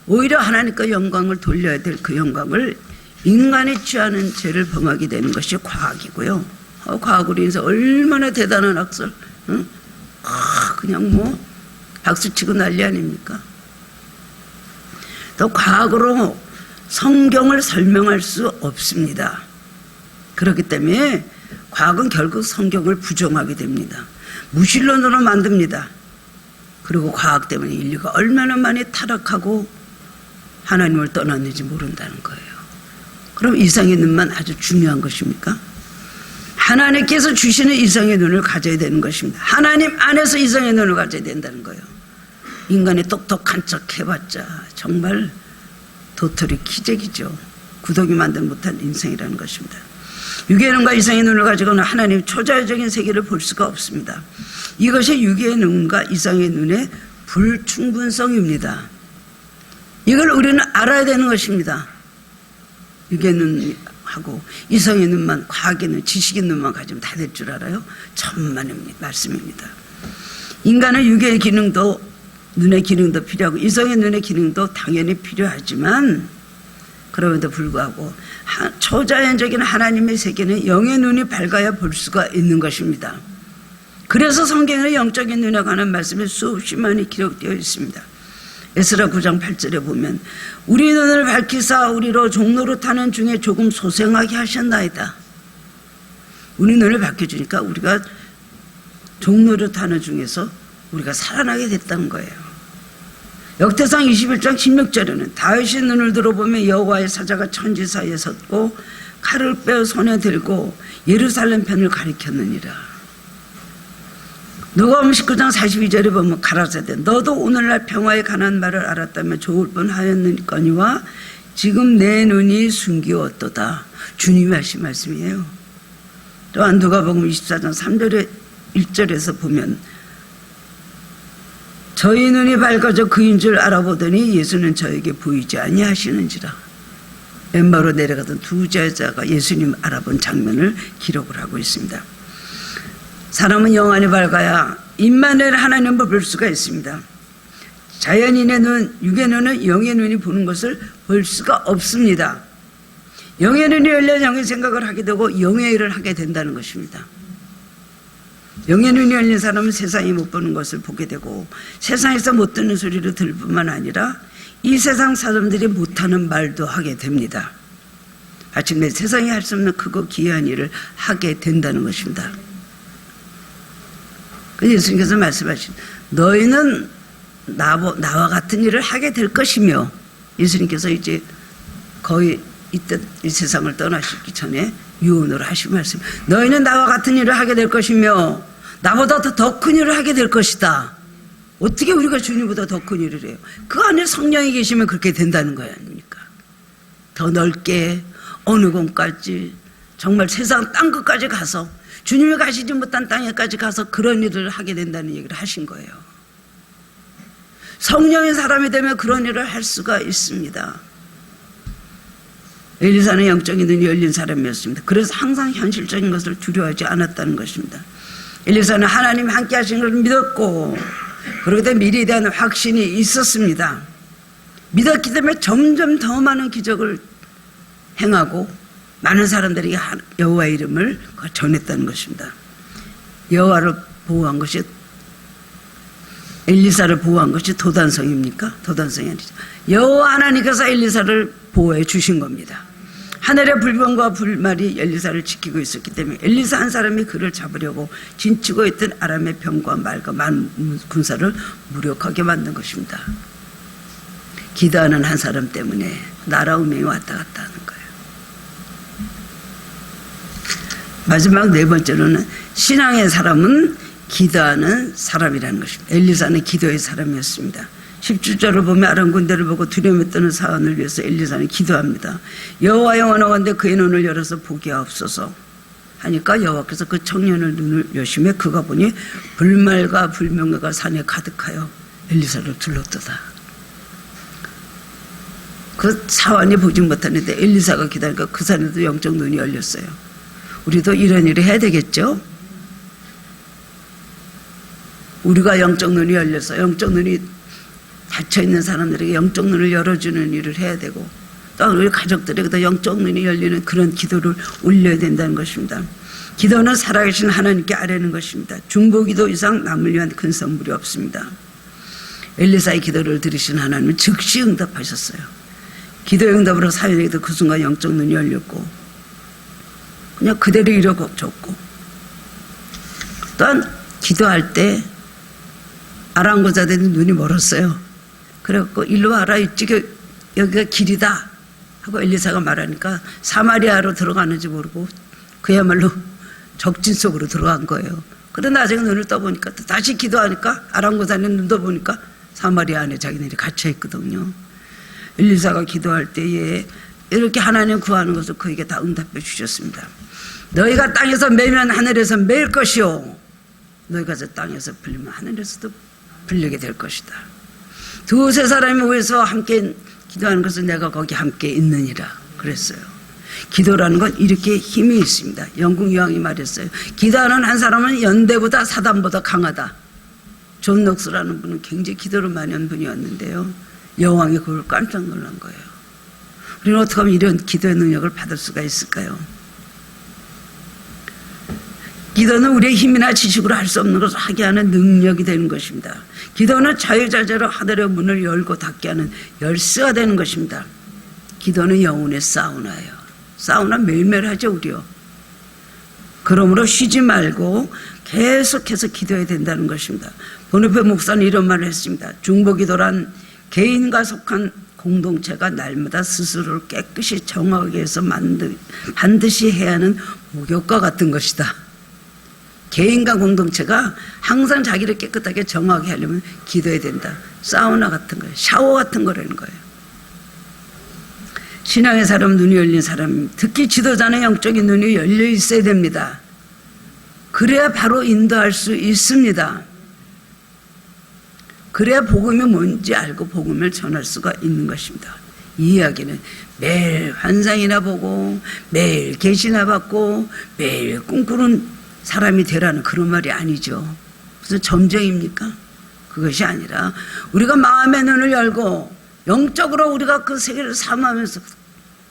오히려 하나님께 영광을 돌려야 될 그 영광을 인간이 취하는 죄를 범하게 되는 것이 과학이고요. 과학으로 인해서 얼마나 대단한 학설, 응? 그냥 뭐 박수치고 난리 아닙니까? 또 과학으로 성경을 설명할 수 없습니다. 그렇기 때문에 과학은 결국 성경을 부정하게 됩니다. 무신론으로 만듭니다. 그리고 과학 때문에 인류가 얼마나 많이 타락하고 하나님을 떠났는지 모른다는 거예요. 그럼 이성의 눈만 아주 중요한 것입니까? 하나님께서 주시는 이성의 눈을 가져야 되는 것입니다. 하나님 안에서 이성의 눈을 가져야 된다는 거예요. 인간이 똑똑한 척 해봤자 정말 도토리 기적이죠. 구더기 만들 못한 인생이라는 것입니다. 육의 눈과 이성의 눈을 가지고는 하나님 초자연적인 세계를 볼 수가 없습니다. 이것이 육의 눈과 이성의 눈의 불충분성입니다. 이걸 우리는 알아야 되는 것입니다. 육의 눈하고 이성의 눈만, 과학의 눈, 지식의 눈만 가지면 다 될 줄 알아요? 천만의 말씀입니다. 인간은 육의 기능도 눈의 기능도 필요하고 이성의 눈의 기능도 당연히 필요하지만 그럼에도 불구하고 초자연적인 하나님의 세계는 영의 눈이 밝아야 볼 수가 있는 것입니다. 그래서 성경에 영적인 눈에 관한 말씀이 수없이 많이 기록되어 있습니다. 에스라 9장 8절에 보면 우리 눈을 밝히사 우리로 종노릇하는 중에 조금 소생하게 하셨나이다. 우리 눈을 밝혀주니까 우리가 종노릇하는 중에서 우리가 살아나게 됐다는 거예요. 역대상 21장 16절에는 다윗의 눈을 들어보면 여호와의 사자가 천지 사이에 섰고 칼을 빼어 손에 들고 예루살렘 편을 가리켰느니라. 누가복음 19장 42절에 보면 가라사대 너도 오늘날 평화에 관한 말을 알았다면 좋을 뻔하였느니와 지금 내 눈이 숨기웠도다. 주님이 하신 말씀이에요. 또한 누가복음 24장 3절에 1절에서 보면 저희 눈이 밝아져 그인 줄 알아보더니 예수는 저에게 보이지 아니하시는지라. 엠마오로 내려가던 두 제자가 예수님 알아본 장면을 기록을 하고 있습니다. 사람은 영안이 밝아야 임마누엘 하나님을 볼 수가 있습니다. 자연인의 눈, 육의 눈은 영의 눈이 보는 것을 볼 수가 없습니다. 영의 눈이 열려 영의 생각을 하게 되고 영의 일을 하게 된다는 것입니다. 영의 눈이 열린 사람은 세상이 못 보는 것을 보게 되고 세상에서 못 듣는 소리를 들을 뿐만 아니라 이 세상 사람들이 못하는 말도 하게 됩니다. 마침내 세상이 할 수 없는 크고 기이한 일을 하게 된다는 것입니다. 예수님께서 말씀하신 너희는 나와 같은 일을 하게 될 것이며 예수님께서 이제 거의 이 세상을 떠나시기 전에 유언으로 하신 말씀 너희는 나와 같은 일을 하게 될 것이며 나보다 더 큰 일을 하게 될 것이다. 어떻게 우리가 주님보다 더 큰 일을 해요? 그 안에 성령이 계시면 그렇게 된다는 거 아닙니까? 더 넓게 어느 곳까지 정말 세상 땅끝까지 가서 주님이 가시지 못한 땅에까지 가서 그런 일을 하게 된다는 얘기를 하신 거예요. 성령의 사람이 되면 그런 일을 할 수가 있습니다. 엘리사는 영적인 눈이 열린 사람이었습니다. 그래서 항상 현실적인 것을 두려워하지 않았다는 것입니다. 엘리사는 하나님 함께 하신 걸 믿었고 그러게 되면 미래에 대한 확신이 있었습니다. 믿었기 때문에 점점 더 많은 기적을 행하고 많은 사람들에게 여호와의 이름을 전했다는 것입니다. 여호와를 보호한 것이, 엘리사를 보호한 것이 도단성입니까? 도단성이 아니죠. 여호와 하나님께서 엘리사를 보호해 주신 겁니다. 하늘의 불병과 불말이 엘리사를 지키고 있었기 때문에 엘리사 한 사람이 그를 잡으려고 진치고 있던 아람의 병과 말과 많은 군사를 무력하게 만든 것입니다. 기도하는 한 사람 때문에 나라 운명이 왔다 갔다 하는 거예요. 마지막 네 번째로는 신앙의 사람은 기도하는 사람이라는 것입니다. 엘리사는 기도의 사람이었습니다. 17절을 보면 아람 군대를 보고 두려움에 떠는 사원을 위해서 엘리사는 기도합니다. 여호와의 원하건대 그의 눈을 열어서 보게 하옵소서 하니까 여호와께서 그 청년을 눈을 여시매 그가 보니 불말과 불명예가 산에 가득하여 엘리사를 둘렀도다. 그 사원이 보지 못하는데 엘리사가 기다리니까 그 산에도 영적 눈이 열렸어요. 우리도 이런 일을 해야 되겠죠? 우리가 영적 눈이 열려서 영적 눈이 닫혀있는 사람들에게 영적 눈을 열어주는 일을 해야 되고 또 우리 가족들에게도 영적 눈이 열리는 그런 기도를 올려야 된다는 것입니다. 기도는 살아계신 하나님께 아뢰는 것입니다. 중보기도 이상 남을 위한 큰 선물이 없습니다. 엘리사의 기도를 들으신 하나님은 즉시 응답하셨어요. 기도의 응답으로 사연에게도 그 순간 영적 눈이 열렸고 그냥 그대로 이뤄줬고 또한 기도할 때 아랑곳자들이 눈이 멀었어요. 그래갖고 일로 와라, 이쪽에 여기가 길이다 하고 엘리사가 말하니까 사마리아로 들어가는지 모르고 그야말로 적진 속으로 들어간 거예요. 그런데 나중에 눈을 떠보니까 또 다시 기도하니까 아랑곳자는 눈 떠보니까 사마리아 안에 자기네들이 갇혀있거든요. 엘리사가 기도할 때에 이렇게 하나님 구하는 것을 그에게 다 응답해 주셨습니다. 너희가 땅에서 매면 하늘에서 매일 것이요 너희가 저 땅에서 불리면 하늘에서도 불리게 될 것이다. 두세 사람이 모여서 함께 기도하는 것은 내가 거기 함께 있느니라 그랬어요. 기도라는 건 이렇게 힘이 있습니다. 영국 여왕이 말했어요. 기도하는 한 사람은 연대보다 사단보다 강하다. 존 넉스라는 분은 굉장히 기도를 많이 한 분이었는데요. 여왕이 그걸 깜짝 놀란 거예요. 우리는 어떻게 하면 이런 기도의 능력을 받을 수가 있을까요? 기도는 우리의 힘이나 지식으로 할 수 없는 것을 하게 하는 능력이 되는 것입니다. 기도는 자유자재로 하늘의 문을 열고 닫게 하는 열쇠가 되는 것입니다. 기도는 영혼의 사우나예요. 사우나 매일매일 하죠, 우리요. 그러므로 쉬지 말고 계속해서 기도해야 된다는 것입니다. 본의표 목사는 이런 말을 했습니다. 중보기도란 개인과 속한 공동체가 날마다 스스로를 깨끗이 정하기 위해서 반드시 해야 하는 목욕과 같은 것이다. 개인과 공동체가 항상 자기를 깨끗하게 정하게 하려면 기도해야 된다. 사우나 같은 거예요. 샤워 같은 거라는 거예요. 신앙의 사람, 눈이 열린 사람, 특히 지도자는 영적인 눈이 열려 있어야 됩니다. 그래야 바로 인도할 수 있습니다. 그래야 복음이 뭔지 알고 복음을 전할 수가 있는 것입니다. 이 이야기는 매일 환상이나 보고 매일 계시나 받고 매일 꿈꾸는 사람이 되라는 그런 말이 아니죠. 무슨 점쟁입니까? 그것이 아니라 우리가 마음의 눈을 열고 영적으로 우리가 그 세계를 삼으면서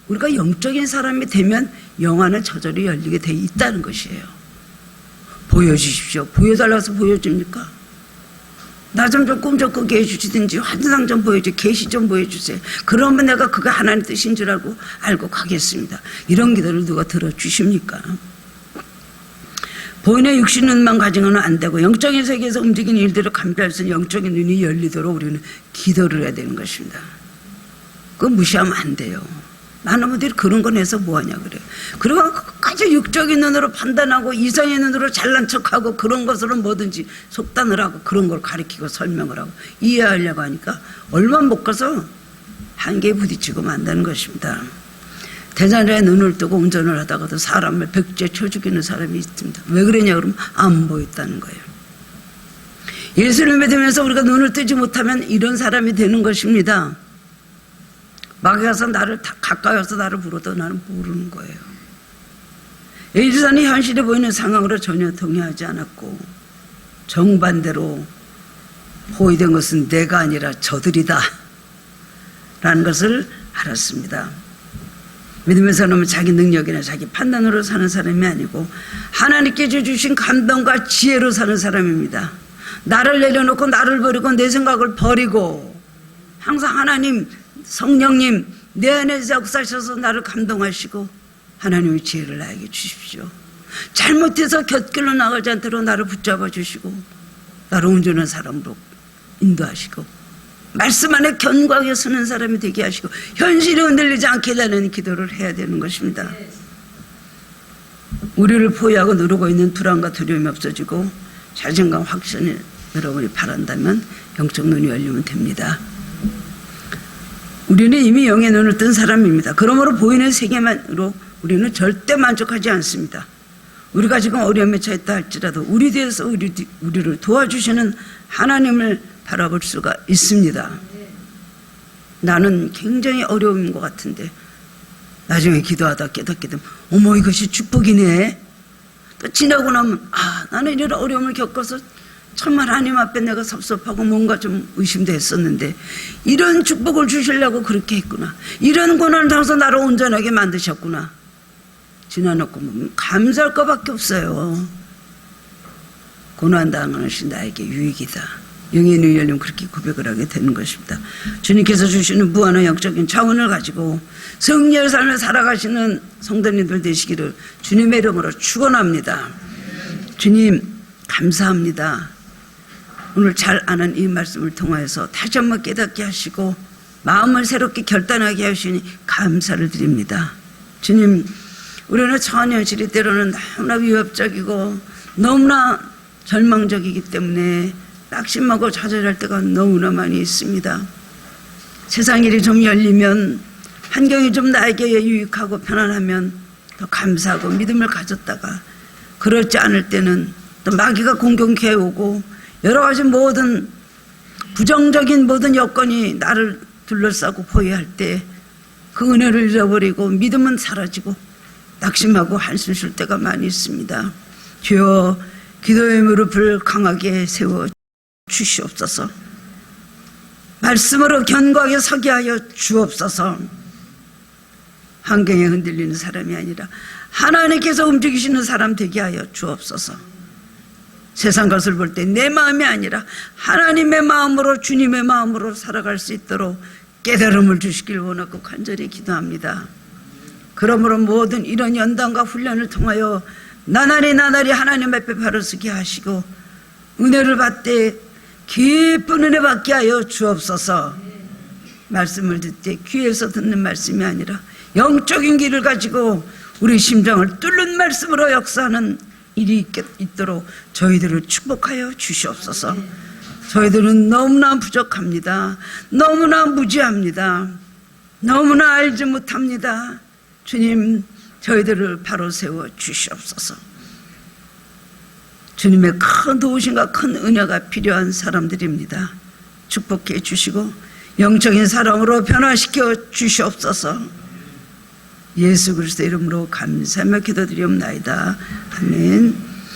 우리가 영적인 사람이 되면 영안은 저절로 열리게 돼 있다는 것이에요. 보여주십시오. 보여달라고 해서 보여줍니까? 나 좀 꿈 좀 꾸게 해주시든지 환상 좀 보여주세요. 계시 좀 보여주세요. 그러면 내가 그게 하나님 뜻인 줄 알고 가겠습니다. 이런 기도를 누가 들어주십니까? 보이는 육신 눈만 가지고는 안 되고 영적인 세계에서 움직이는 일들을 감지할 수 있는 영적인 눈이 열리도록 우리는 기도를 해야 되는 것입니다. 그거 무시하면 안 돼요. 많은 분들이 그런 거 내서 뭐하냐 그래요. 그리고 아주 육적인 눈으로 판단하고 이성의 눈으로 잘난 척하고 그런 것으로 뭐든지 속단을 하고 그런 걸 가리키고 설명을 하고 이해하려고 하니까 얼마 못 가서 한계에 부딪히고 만다는 것입니다. 대전에 눈을 뜨고 운전을 하다가도 사람을 백제 쳐 죽이는 사람이 있습니다. 왜 그러냐 그러면 안 보였다는 거예요. 예수를 믿으면서 우리가 눈을 뜨지 못하면 이런 사람이 되는 것입니다. 마귀가서 나를 가까이 와서 나를 불어도 나는 모르는 거예요. 엘리사는 현실에 보이는 상황으로 전혀 동의하지 않았고 정반대로 포위된 것은 내가 아니라 저들이다 라는 것을 알았습니다. 믿음의 사람은 자기 능력이나 자기 판단으로 사는 사람이 아니고 하나님께서 주신 감동과 지혜로 사는 사람입니다. 나를 내려놓고 나를 버리고 내 생각을 버리고 항상 하나님, 성령님 내 안에서 역사하셔서 나를 감동하시고 하나님의 지혜를 나에게 주십시오. 잘못해서 곁길로 나가지 않도록 나를 붙잡아 주시고 나를 온전한 사람으로 인도하시고 말씀 안에 견고하게 서는 사람이 되게 하시고 현실이 흔들리지 않게 해달라는 기도를 해야 되는 것입니다. 우리를 포위하고 누르고 있는 불안과 두려움이 없어지고 자신감, 확신을 여러분이 바란다면 영적 눈이 열리면 됩니다. 우리는 이미 영의 눈을 뜬 사람입니다. 그러므로 보이는 세계만으로 우리는 절대 만족하지 않습니다. 우리가 지금 어려움에 처했다 할지라도 우리 뒤에서 우리를 도와주시는 하나님을 바라볼 수가 있습니다. 나는 굉장히 어려운 것 같은데 나중에 기도하다 깨닫게 되면 어머 이것이 축복이네. 또 지나고 나면 나는 이런 어려움을 겪어서 정말 하나님 앞에 내가 섭섭하고 뭔가 좀 의심도 했었는데 이런 축복을 주시려고 그렇게 했구나. 이런 고난을 당해서 나를 온전하게 만드셨구나. 지나놓고 보면 감사할 것밖에 없어요. 고난당하는 것이 나에게 유익이다. 영의 눈이 열리면 그렇게 고백을 하게 되는 것입니다. 주님께서 주시는 무한한 영적인 차원을 가지고 승리의 삶을 살아가시는 성도님들 되시기를 주님의 이름으로 축원합니다. 주님 감사합니다. 오늘 잘 아는 이 말씀을 통하여서 다시 한번 깨닫게 하시고 마음을 새롭게 결단하게 하시니 감사를 드립니다. 주님, 우리는 처한현실이 때로는 너무나 위협적이고 너무나 절망적이기 때문에 낙심하고 좌절할 때가 너무나 많이 있습니다. 세상 일이 좀 열리면, 환경이 좀 나에게 유익하고 편안하면 더 감사하고 믿음을 가졌다가 그렇지 않을 때는 또 마귀가 공격해 오고 여러 가지 모든 부정적인 모든 여건이 나를 둘러싸고 포위할 때 그 은혜를 잃어버리고 믿음은 사라지고 낙심하고 한숨 쉴 때가 많이 있습니다. 주여 기도의 무릎을 강하게 세워 주시옵소서. 말씀으로 견고하게 서게 하여 주옵소서. 환경에 흔들리는 사람이 아니라 하나님께서 움직이시는 사람 되게 하여 주옵소서. 세상 것을 볼 때 내 마음이 아니라 하나님의 마음으로 주님의 마음으로 살아갈 수 있도록 깨달음을 주시길 원하고 간절히 기도합니다. 그러므로 모든 이런 연단과 훈련을 통하여 나날이 하나님 앞에 바로 서게 하시고 은혜를 받되 기쁜 은혜 받게 하여 주옵소서. 말씀을 듣되 귀에서 듣는 말씀이 아니라 영적인 길을 가지고 우리 심장을 뚫는 말씀으로 역사하는 일이 있도록 저희들을 축복하여 주시옵소서. 저희들은 너무나 부족합니다. 너무나 무지합니다. 너무나 알지 못합니다. 주님, 저희들을 바로 세워 주시옵소서. 주님의 큰 도우심과 큰 은혜가 필요한 사람들입니다. 축복해 주시고 영적인 사람으로 변화시켜 주시옵소서. 예수 그리스도 이름으로 감사하며 기도드리옵나이다. 아멘.